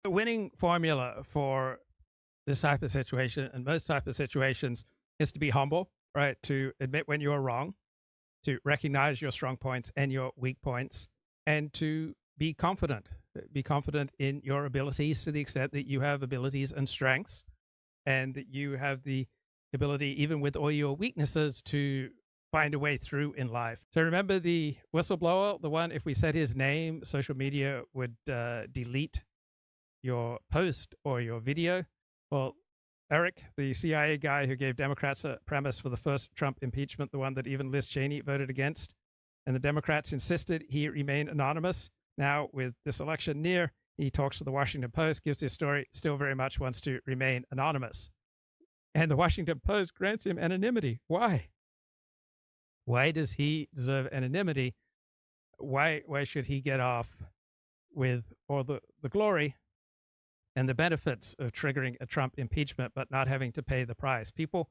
The winning formula for this type of situation and most type of situations is to be humble, right? To admit when you are wrong, to recognize your strong points and your weak points, and to be confident. Be confident in your abilities to the extent that you have abilities and strengths, and that you have the ability, even with all your weaknesses, to find a way through in life. So remember the whistleblower, the one, if we said his name, social media would delete your post or your video. Well, Eric, the CIA guy who gave Democrats a premise for the first Trump impeachment, the one that even Liz Cheney voted against, and the Democrats insisted he remain anonymous. Now, with this election near, he talks to the Washington Post, gives his story, still very much wants to remain anonymous. And the Washington Post grants him anonymity. Why? Why does he deserve anonymity? Why should he get off with all the glory and the benefits of triggering a Trump impeachment, but not having to pay the price? People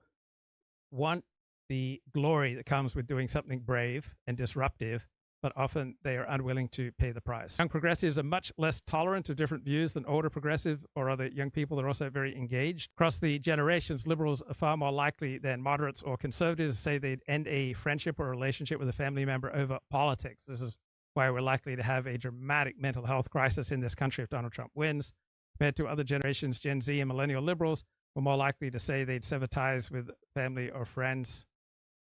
want the glory that comes with doing something brave and disruptive, but often they are unwilling to pay the price. Young progressives are much less tolerant of different views than older progressive or other young people. They're also very engaged. Across the generations, liberals are far more likely than moderates or conservatives to say they'd end a friendship or relationship with a family member over politics. This is why we're likely to have a dramatic mental health crisis in this country if Donald Trump wins. Compared to other generations, Gen Z and millennial liberals were more likely to say they'd sever ties with family or friends.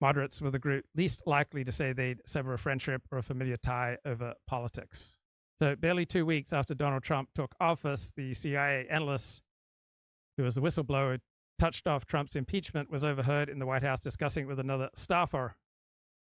Moderates were the group least likely to say they'd sever a friendship or a familiar tie over politics. So barely 2 weeks after Donald Trump took office, the CIA analyst, who was the whistleblower, touched off Trump's impeachment, was overheard in the White House discussing with another staffer,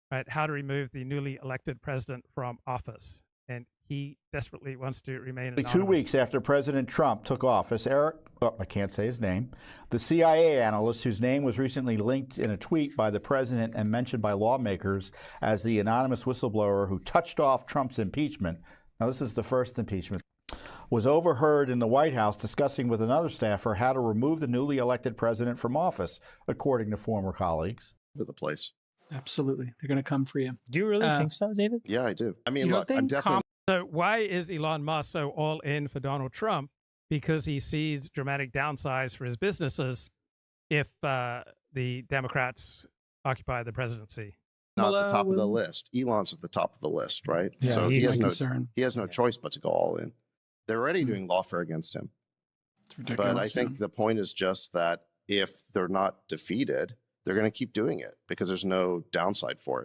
right, how to remove the newly elected president from office. And he desperately wants to remain anonymous. 2 weeks after President Trump took office, I can't say his name, the CIA analyst, whose name was recently linked in a tweet by the president and mentioned by lawmakers as the anonymous whistleblower who touched off Trump's impeachment, now this is the first impeachment, was overheard in the White House discussing with another staffer how to remove the newly elected president from office, according to former colleagues. For the place. Absolutely. They're going to come for you. Do you really think so, David? Yeah, I do. I mean, look, I'm definitely... So why is Elon Musk so all in for Donald Trump? Because he sees dramatic downsides for his businesses if the Democrats occupy the presidency. Not at the top of the list. Elon's at the top of the list, right? Yeah, so he has no choice but to go all in. They're already doing lawfare against him. It's ridiculous. But I think the point is just that if they're not defeated, they're going to keep doing it because there's no downside for it.